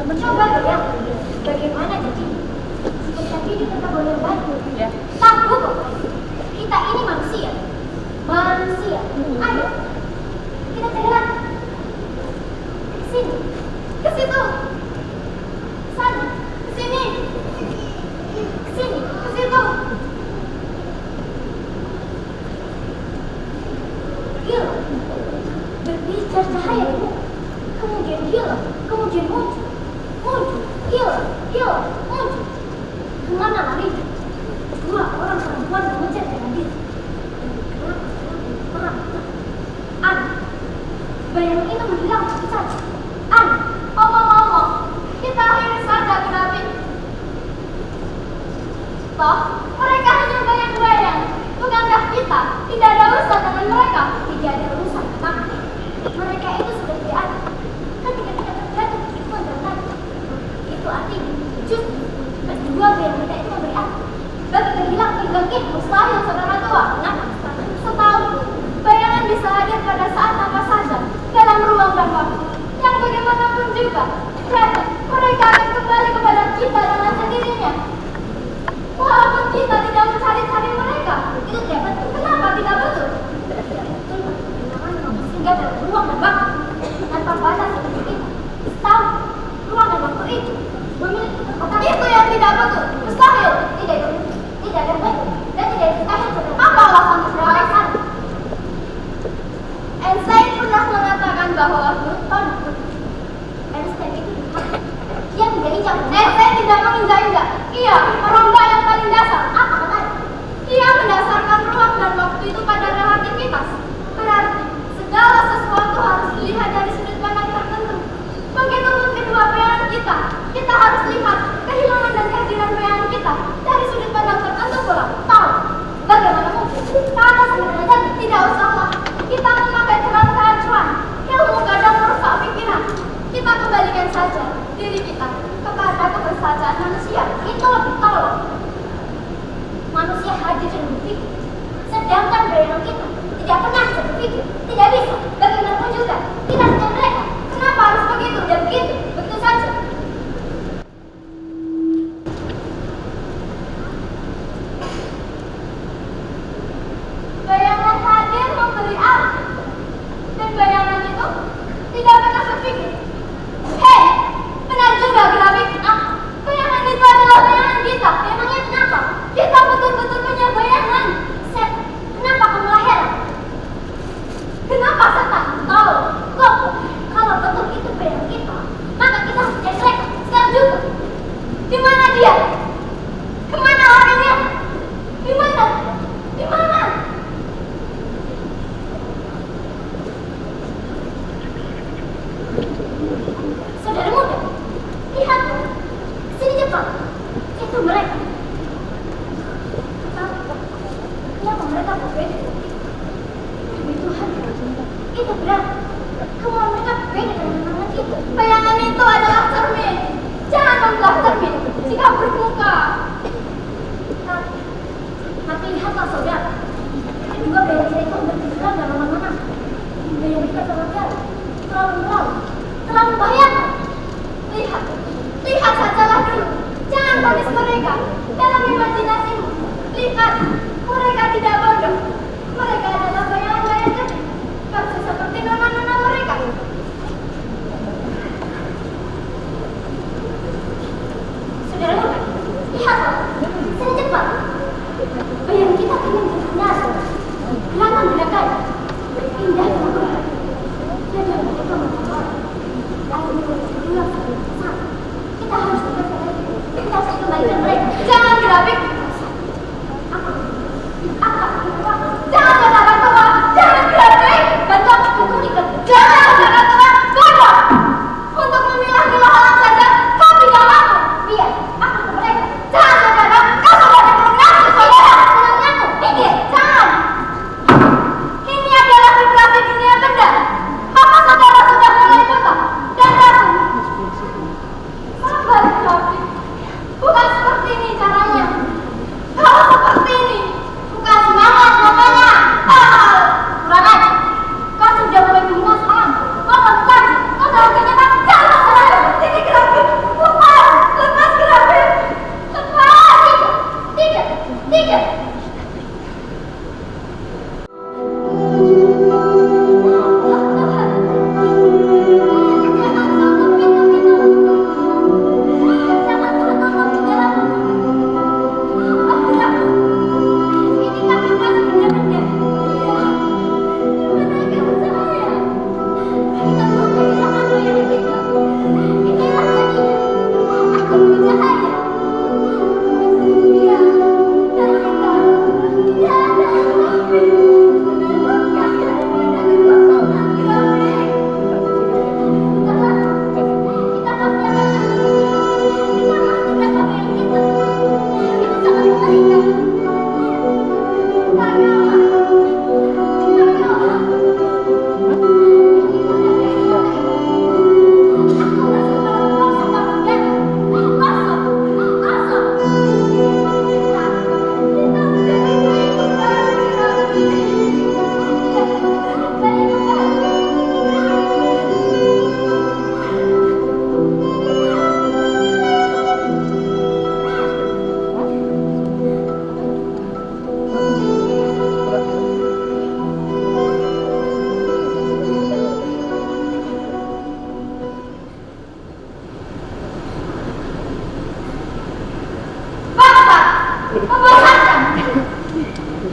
Coba lihat bagaimana jadi seperti di tempat boleh batu. Tahu kok, kita ini manusia. Manusia. Ayo, kita jalan. Ke sini, ke situ, sana, ke sini, ke sini, ke situ. Hilang, berbicara cahaya itu, kemudian hilang, kemudian muncul, hilang, muncul. Kemana lari? Dua orang perempuan mengejar dengan diri. Perang. Bayangan itu menghilang begitu saja. Omong-omong, kita akhiri saja grafik. Toh, mereka hanya bayang-bayang. Bukankah kita tidak ada urusan dengan mereka? Tidak ada urusan dengan mereka itu sudah tidak ada. Ketika kita terjatuh di kondangan, itu artinya justru kedua bayangan kita itu memberi arti. Bagi kehilang kita mustahil saudara tua. Nah, setahu bayangan bisa hadir pada saat apa saja dalam ruang dan waktu. Yang bagaimanapun juga, mereka akan kembali kepada kita dengan sendirinya. Walaupun kita tidak mencari-cari mereka, itu tidak betul. Kenapa tidak betul? Tidak betul. Sehingga dalam ruang dan waktu tanpa batas seperti kita. Tahu, ruang dan waktu itu memiliki kekuatan. Itu yang tidak betul. Mustahil. Tidak ada betul dan tidak mustahil. Apa alasan alasan? Einstein pernah mengatakan bahwa Newton Einstein itu dia menginjak. Einstein tidak menginjak. Ia merambah yang paling dasar. Apa katanya? Ia mendasarkan ruang dan waktu itu pada relativitas. Berarti segala sesuatu harus dilihat dari sudut pandang tertentu. Begitupun kedua bayangan kita. Kita harus lihat kehilangan dan kehadiran bayangan kita dari sudut pandang tertentu pula. Tahu? Bagaimana mungkin? Karena sebenarnya tidak usahlah kita memakai terang kehancuran. Ilmu kadang merusak pikiran. Kita kembalikan saja diri kita kepada kebersajaan manusia. Itu lebih tolong. Manusia hadir dan berpikir, sedangkan bayangan kita tidak pernah bisa berpikir. Tidak bisa. Bagaimanapun juga kita dengan mereka. Kenapa harus begitu dan begitu? Begitu saja. Bayangan hadir memberi arti, dan bayangan itu tidak pernah berpikir. Hei, benar juga grafik. Bayangan itu adalah bayangan kita. Memangnya kenapa? Kita betul-betul punya bayangan. Seth, kenapa kamu heran? Kenapa saya tak tahu? Kok, kalau betul itu bayangan kita, maka kita harus cari mereka sekarang juga. Di mana dia? Kemana orangnya? Di mana? Di mana? Saudara muda, lihat, sini cepat. Itu mereka. Kenapa mereka berbeda? Demi Tuhan, itu berarti kemauan mereka berbeda dengan bayangan itu. Bayangan itu adalah cermin. Jangan membelah cermin jika bermuka. Tapi lihatlah saudara, kedua bayangan kita itu bergerak dalam mana-mana. Bayangan kita terlalu jauh, terlalu membahayakan. Lihat sajalah dulu. Jangan fonis mereka dalam imajinasimu. Lihat, mereka tidak bodoh. Mereka adalah bayangan-bayangan kecil, persis seperti nona-nona mereka. Saudara muda, lihatlah, sini cepat. Bayangan kita akan menjadi kelihatan belakang. Indah dan berubah. Dia adalah mereka menjadi. Membosankan.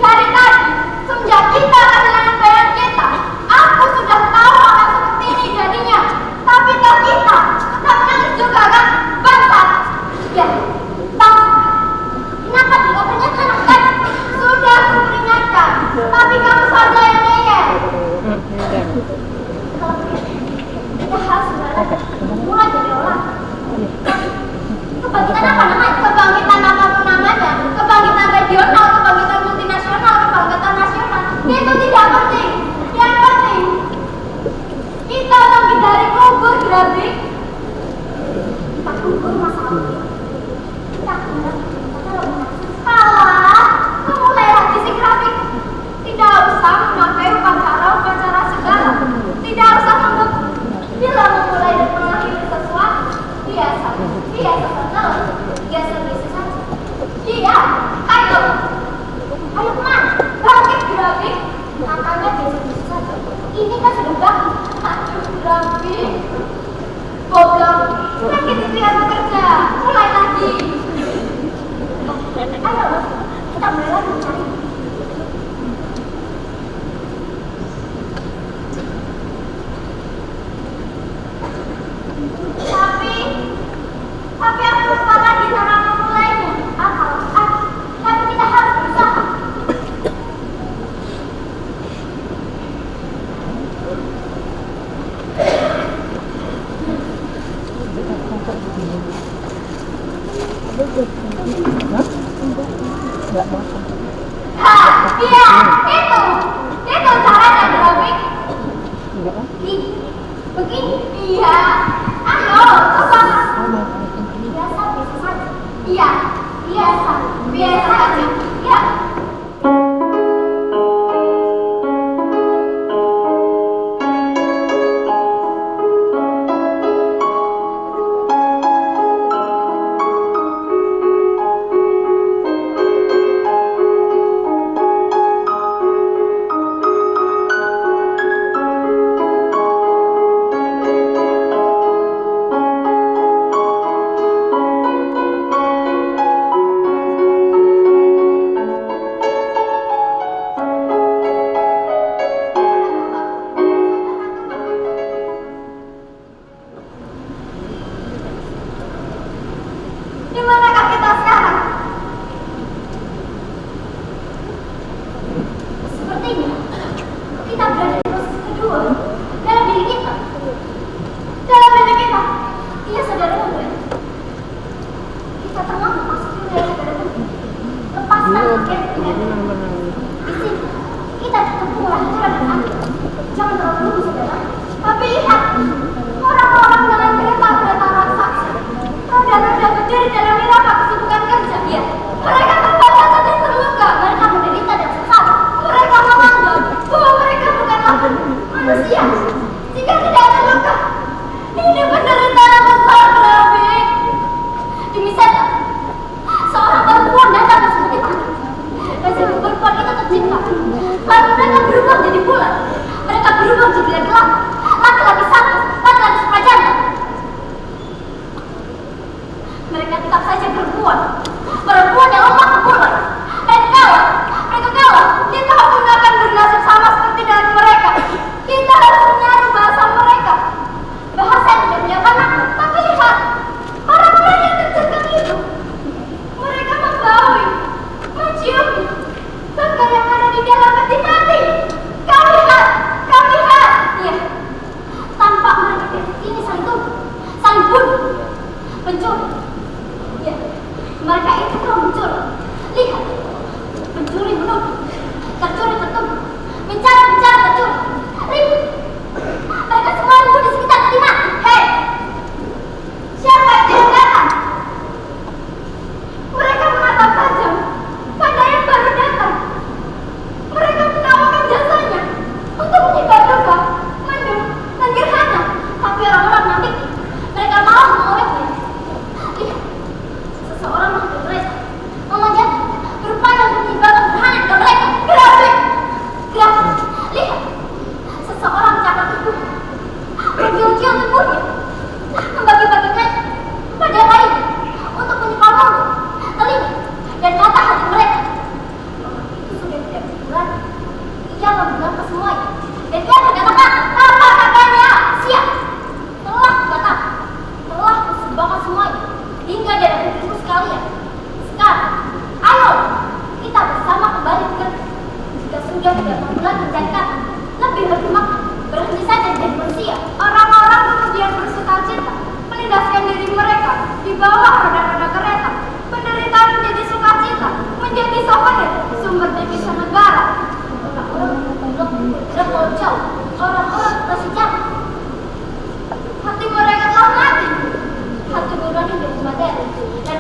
Dari tadi, semenjak kita kehilangan bayar kita, aku sudah tahu akan seperti ini jadinya. Tapi toh kita tetap menangis juga kan? Bangsat. Ya, bangsat. Kenapa tidak peringatkan? Sudah aku peringatkan, tapi kamu saja yang ngeyel. Kalau begitu, kita harus mulai dari orang. Kebangkitan apa namanya? Kebangkitan apapun namanya. Kebangkitan regional, kebangkitan multinasional, kebangkitan nasional. Itu tidak penting. Yang penting kita bangkit dari kubur grafik. Kita kubur masa lalu. Kita kubur. Salah. Mulai lagi si grafik. Tidak usah memakai upacara segala. Tidak usah membuat. Bila memulai dan mengakhiri sesuatu, biasa saja. Iya, ayo kemana? Bangkit grafik. Makanya biasa saja. Ini kan sudah bangkit. Aduh grafik. Goblok. Bangkit istirahat bekerja. Mulai lagi. Ayo, kita mulai lagi mencari. Tapi aku lupa lagi cara memulainya. Tapi kita harus berusaha. Iya, itu caranya grafik. Begini, iya. Ayo, coba. Biasa saja. Iya, biasa saja. Ya. Di manakah kita sekarang? Sepertinya kita berada di posisi kedua dalam diri kita. Iya saudara muda. Kita telah memasuki wilayah saudara muda. Lepaskan pakaian kita. Di sini kita dikepung oleh hancur dan angin. Jangan terlalu dulu saudara. Tapi lihat orang-orang dengan kereta raksasa. Roda-roda berdiri dalam neraka kesibukan kerja. Ya, mereka terbatas dan terluka. Mereka menderita dan sengsara. Mereka menganggap bahwa mereka bukanlah manusia jika tidak ada luka. Ini penderitaan besar grafik. Demi setan, seorang perempuan datang ke seperti mana? Rezeki perempuan itu tercipta lalu mereka berubah menjadi bulan. Mereka berubah menjadi laki-laki. Laki-laki satu, laki-laki sepajangan. Mereka tetap saja perempuan yang lemah kepulauan. Dan mereka kalah. Kita pun akan bernasib sama seperti dengan mereka. Kita harus menyaru bahasa mereka. Bahasa yang tidak punya anak. Tapi lihat, orang-orang yang tercermin itu, mereka membaui, mencium, bahkan yang ada di dalam peti mati. Kau lihat. Iya, tampak mereka ini saling tubuh, saling bunuh, pencuri. Ya, mereka itu telah mencuri. Lihat, pencuri menuduh, tercuri tertuduh, mencari tercuri. Ribut. Mereka semua ribut di sekitar peti mati. Hei, siapa yang datang? Mereka menatap tajam pada yang baru datang. Mereka menawarkan jasanya untuk menyebar duka, mendung, dan gerhana. Tapi orang-orang nanti mereka mau mengolehnya. melupakan semuanya hingga dari hidupku sekalian. Sekarang, ayo kita bersama kembali bekerja. Jika sudah tidak mampu lagi mencari kata, lebih bermakna berhenti saja menjadi manusia. Orang-orang kemudian bersukacita melindaskan diri mereka di bawah roda-roda kereta. Penderitaan menjadi sukacita, menjadi souvenir sumber devisa negara. Orang-orang bergerak bergerak jauh, orang-orang masih jatuh. Hati mereka telah mati. Hati nurani dari materi dan